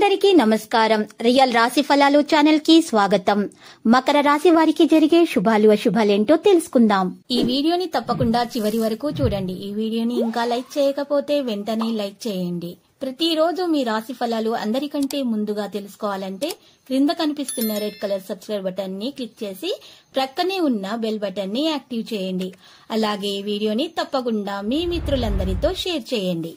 అందరికీ నమస్కారం. రియల్ రాశి ఫలాలు ఛానల్ కి స్వాగతం. మకర రాశి వారికి జరిగే శుభాలు అశుభాలేంటో తెలుసుకుందాం. ఈ వీడియోని తప్పకుండా చివరి వరకు చూడండి. ఈ వీడియోని ఇంకా లైక్ చేయకపోతే వెంటనే లైక్ చేయండి. ప్రతిరోజు మీ రాశి ఫలాలు అందరికంటే ముందుగా తెలుసుకోవాలంటే క్రింద కనిపిస్తున్న రెడ్ కలర్ సబ్స్క్రైబ్ బటన్ ని క్లిక్ చేసి ప్రక్కనే ఉన్న బెల్ బటన్ ని యాక్టివ్ చేయండి. అలాగే ఈ వీడియోని తప్పకుండా మీ మిత్రులందరితో షేర్ చేయండి.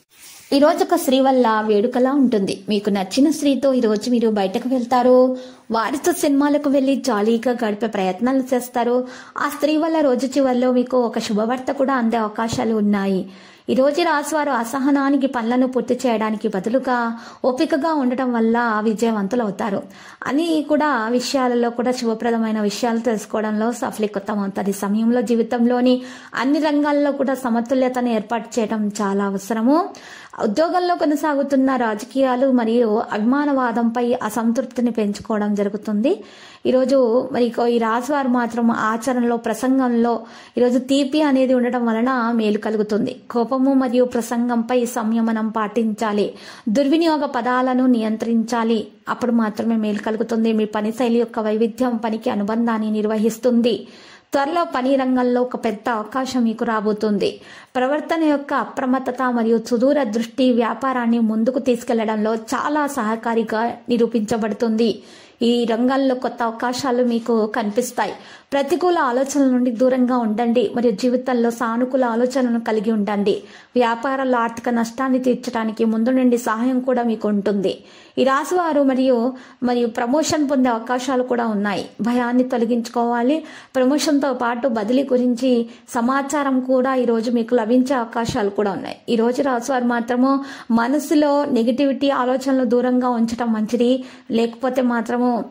ఈ రోజు ఒక స్త్రీ వల్ల వేడుకలా ఉంటుంది. మీకు నచ్చిన స్త్రీతో ఈ రోజు మీరు బయటకు వెళ్తారు. వారితో సినిమాలకు వెళ్లి జాలీగా గడిపే ప్రయత్నాలు చేస్తారు. ఆ స్త్రీ వల్ల రోజు చివరిలో మీకు ఒక శుభవార్త కూడా అందే అవకాశాలు ఉన్నాయి. ఈ రోజు రాశివారు అసహనానికి పనులను పూర్తి చేయడానికి బదులుగా ఓపికగా ఉండటం వల్ల విజయవంతులు అవుతారు. అని కూడా విషయాలలో కూడా శుభప్రదమైన విషయాలు తెలుసుకోవడంలో సఫలీకృతం అవుతుంది. సమయంలో జీవితంలోని అన్ని రంగాల్లో కూడా సమతుల్యతను ఏర్పాటు చేయడం చాలా అవసరము. ఉద్యోగంలో కొనసాగుతున్న రాజకీయాలు మరియు అభిమానవాదంపై అసంతృప్తిని పెంచుకోవడం జరుగుతుంది. ఈరోజు మరి ఈ రాశివారు మాత్రం ఆచరణలో ప్రసంగంలో ఈరోజు తీపి అనేది ఉండటం వలన మేలు కలుగుతుంది. కోపము మరియు ప్రసంగంపై సంయమనం పాటించాలి. దుర్వినియోగ పదాలను నియంత్రించాలి. అప్పుడు మాత్రమే మేలు కలుగుతుంది. మీ పని శైలి యొక్క వైవిధ్యం పనికి అనుబంధాన్ని నిర్వహిస్తుంది. త్వరలో పని రంగంలో ఒక పెద్ద అవకాశం మీకు రాబోతుంది. ప్రవర్తన యొక్క అప్రమత్తత మరియు సుదూర దృష్టి వ్యాపారాన్ని ముందుకు తీసుకెళ్లడంలో చాలా సహకారిగా నిరూపించబడుతుంది. ఈ రంగంలో కొత్త అవకాశాలు మీకు కనిపిస్తాయి. ప్రతికూల ఆలోచనల నుండి దూరంగా ఉండండి మరియు జీవితంలో సానుకూల ఆలోచనలను కలిగి ఉండండి. వ్యాపారాల్లో ఆర్థిక నష్టాన్ని తీర్చడానికి ముందు నుండి సహాయం కూడా మీకు ఉంటుంది. ఈ రాశివారు మరియు ప్రమోషన్ పొందే అవకాశాలు కూడా ఉన్నాయి. భయాన్ని తొలగించుకోవాలి. ప్రమోషన్తో పాటు బదిలీ గురించి సమాచారం కూడా ఈ రోజు మీకు లభించే అవకాశాలు కూడా ఉన్నాయి. ఈ రోజు రాశివారు మాత్రము మనసులో నెగిటివిటీ ఆలోచనలు దూరంగా ఉంచడం మంచిది. లేకపోతే మాత్రము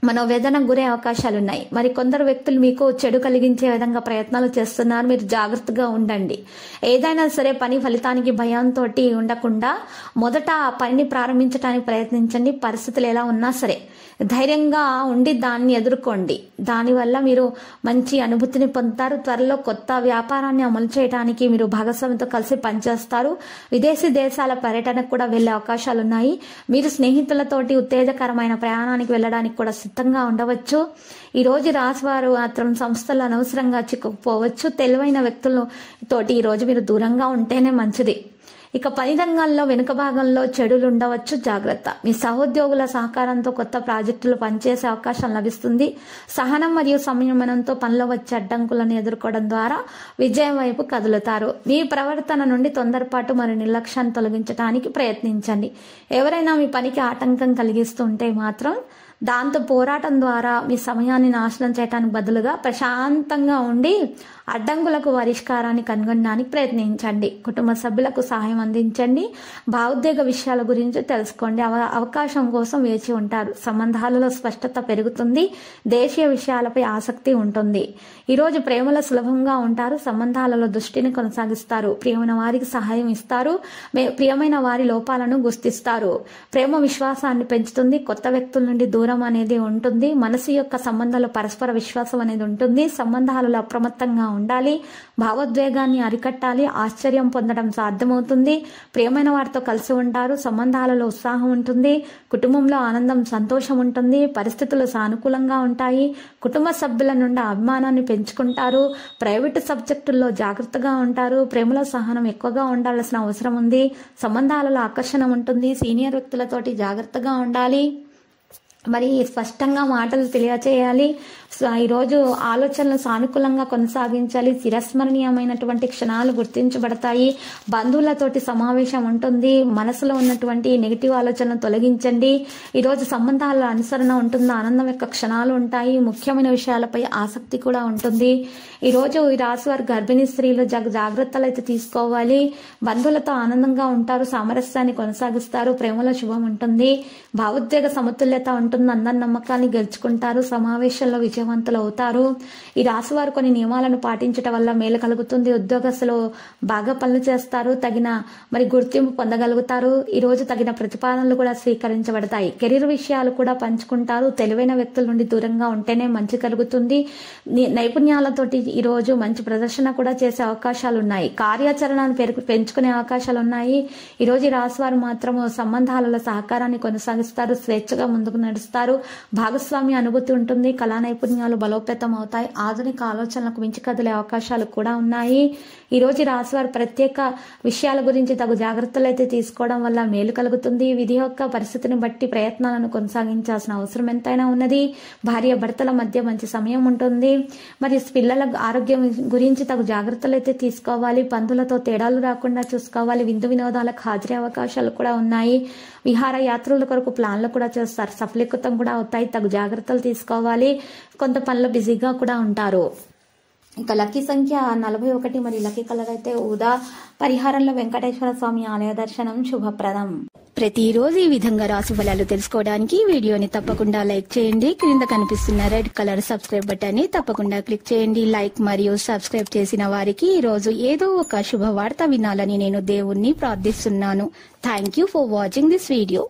మనోవేదనకు గురే అవకాశాలు ఉన్నాయి. మరి కొందరు వ్యక్తులు మీకు చెడు కలిగించే విధంగా ప్రయత్నాలు చేస్తున్నారు. మీరు జాగ్రత్తగా ఉండండి. ఏదైనా సరే పని ఫలితానికి భయంతో ఉండకుండా మొదట ఆ పనిని ప్రారంభించడానికి ప్రయత్నించండి. పరిస్థితులు ఎలా ఉన్నా సరే ధైర్యంగా ఉండి దాన్ని ఎదుర్కోండి. దానివల్ల మీరు మంచి అనుభూతిని పొందుతారు. త్వరలో కొత్త వ్యాపారాన్ని అమలు చేయడానికి మీరు భాగస్వామితో కలిసి పనిచేస్తారు. విదేశీ దేశాల పర్యటనకు కూడా వెళ్లే అవకాశాలు ఉన్నాయి. మీరు స్నేహితులతోటి ఉత్తేజకరమైన ప్రయాణానికి వెళ్ళడానికి కూడా సిద్ధంగా ఉండవచ్చు. ఈ రోజు రాశివారు మాత్రం సంస్థలు అనవసరంగా చిక్కుకుపోవచ్చు. తెలివైన వ్యక్తులతోటి ఈ రోజు మీరు దూరంగా ఉంటేనే మంచిది. ఇక పని రంగాల్లో వెనుక భాగంలో చెడులు ఉండవచ్చు, జాగ్రత్త. మీ సహోద్యోగుల సహకారంతో కొత్త ప్రాజెక్టులు పనిచేసే అవకాశం లభిస్తుంది. సహనం మరియు సంయమనంతో పనిలో వచ్చే అడ్డంకులను ఎదుర్కోవడం ద్వారా విజయం వైపు కదులుతారు. మీ ప్రవర్తన నుండి తొందరపాటు మరియు నిర్లక్ష్యాన్ని తొలగించడానికి ప్రయత్నించండి. ఎవరైనా మీ పనికి ఆటంకం కలిగిస్తుంటే మాత్రం దాంతో పోరాటం ద్వారా మీ సమయాన్ని నాశనం చేయడానికి బదులుగా ప్రశాంతంగా ఉండి అడ్డంకులకు పరిష్కారాన్ని కనుగొనడానికి ప్రయత్నించండి. కుటుంబ సభ్యులకు సహాయం అందించండి. భావోద్వేగ విషయాల గురించి తెలుసుకోండి. అవకాశం కోసం వేచి ఉంటారు. సంబంధాలలో స్పష్టత పెరుగుతుంది. దేశీయ విషయాలపై ఆసక్తి ఉంటుంది. ఈరోజు ప్రేమలో సులభంగా ఉంటారు. సంబంధాలలో దృష్టిని కొనసాగిస్తారు. ప్రియమైన వారికి సహాయం ఇస్తారు. ప్రియమైన వారి లోపాలను గుర్తిస్తారు. ప్రేమ విశ్వాసాన్ని పెంచుతుంది. కొత్త వ్యక్తుల నుండి దూరం అనేది ఉంటుంది. మనసు యొక్క సంబంధాల్లో పరస్పర విశ్వాసం అనేది ఉంటుంది. సంబంధాలలో అప్రమత్తంగా ఉండాలి. భావోద్వేగాన్ని అరికట్టాలి. ఆశ్చర్యం పొందడం సాధ్యమవుతుంది. ప్రియమైన వారితో కలిసి ఉంటారు. సంబంధాలలో ఉత్సాహం ఉంటుంది. కుటుంబంలో ఆనందం, సంతోషం ఉంటుంది. పరిస్థితులు సానుకూలంగా ఉంటాయి. కుటుంబ సభ్యుల నుండి అభిమానాన్ని పెంచుకుంటారు. ప్రైవేటు సబ్జెక్టుల్లో జాగ్రత్తగా ఉంటారు. ప్రేమలో సహనం ఎక్కువగా ఉండాల్సిన అవసరం ఉంది. సంబంధాలలో ఆకర్షణ ఉంటుంది. సీనియర్ వ్యక్తులతోటి జాగ్రత్తగా ఉండాలి. మరి స్పష్టంగా మాటలు తెలియచేయాలి. ఈరోజు ఆలోచనలు సానుకూలంగా కొనసాగించాలి. చిరస్మరణీయమైనటువంటి క్షణాలు గుర్తించబడతాయి. బంధువులతోటి సమావేశం ఉంటుంది. మనసులో ఉన్నటువంటి నెగిటివ్ ఆలోచనలు తొలగించండి. ఈరోజు సంబంధాల అనుసరణ ఉంటుంది. ఆనందం యొక్క క్షణాలు ఉంటాయి. ముఖ్యమైన విషయాలపై ఆసక్తి కూడా ఉంటుంది. ఈరోజు ఈ రాశివారు గర్భిణీ స్త్రీలు జాగ్రత్తలు అయితే తీసుకోవాలి. బంధువులతో ఆనందంగా ఉంటారు. సామరస్యాన్ని కొనసాగిస్తారు. ప్రేమలో శుభం ఉంటుంది. భావోద్వేగ సమతుల్యత ఉంటుంది. ఉంటుంది, అందరి నమ్మకాన్ని గెలుచుకుంటారు, సమావేశంలో విజయవంతులు అవుతారు. ఈ రాశి వారు కొన్ని నియమాలను పాటించడం వల్ల మేలు కలుగుతుంది. ఉద్యోగస్తులు బాగా పనులు చేస్తారు, తగిన గుర్తింపు పొందగలుగుతారు. ఈ రోజు తగిన ప్రతిపాదనలు కూడా స్వీకరించబడతాయి. కెరీర్ విషయాలు కూడా పంచుకుంటారు. తెలివైన వ్యక్తుల నుండి దూరంగా ఉంటేనే మంచి కలుగుతుంది. నైపుణ్యాలతోటి ఈ రోజు మంచి ప్రదర్శన కూడా చేసే అవకాశాలు ఉన్నాయి. కార్యాచరణను పెంచుకునే అవకాశాలు ఉన్నాయి. ఈ రోజు ఈ రాశి వారు మాత్రము సంబంధాలలో సహకారాన్ని కొనసాగిస్తారు, స్వేచ్ఛగా ముందుకు నడుస్తారు, భాగస్వామ్య అనుభూతి ఉంటుంది, కళా నైపుణ్యాలు బలోపేతం అవుతాయి, ఆధునిక ఆలోచనలకు మించి కదిలే అవకాశాలు కూడా ఉన్నాయి. ఈ రోజు రాశి వారు ప్రత్యేక విషయాల గురించి తగు జాగ్రత్తలు అయితే తీసుకోవడం వల్ల మేలు కలుగుతుంది. విధి యొక్క పరిస్థితిని బట్టి ప్రయత్నాలను కొనసాగించాల్సిన అవసరం ఎంతైనా ఉన్నది. భార్య భర్తల మధ్య మంచి సమయం ఉంటుంది. మరి పిల్లల ఆరోగ్యం గురించి తగు జాగ్రత్తలు అయితే తీసుకోవాలి. పందులతో తేడాలు రాకుండా చూసుకోవాలి. విందు వినోదాలకు హాజరే అవకాశాలు కూడా ఉన్నాయి. విహార యాత్రల కొరకు ప్లాన్లు కూడా చేస్తారు, సఫలీకృతం కూడా అవుతాయి. తగు జాగ్రత్తలు తీసుకోవాలి. కొంత పనులు బిజీగా కూడా ఉంటారు. ఇక లక్కీ సంఖ్య 41 మరియు లక్కీ కలర్ అయితే ఊదా. పరిహారంలో వెంకటేశ్వర స్వామి ఆలయ దర్శనం శుభప్రదం. ప్రతిరోజు ఈ విధంగా రాశి ఫలాలు తెలుసుకోవడానికి వీడియోని తప్పకుండా లైక్ చేయండి. క్రింద కనిపిస్తున్న రెడ్ కలర్ సబ్స్క్రైబ్ బటన్ ని తప్పకుండా క్లిక్ చేయండి. లైక్ మరియు సబ్స్క్రైబ్ చేసిన వారికి ఈ రోజు ఏదో ఒక శుభవార్త వినాలని నేను దేవుణ్ణి ప్రార్థిస్తున్నాను. Thank you for watching this video.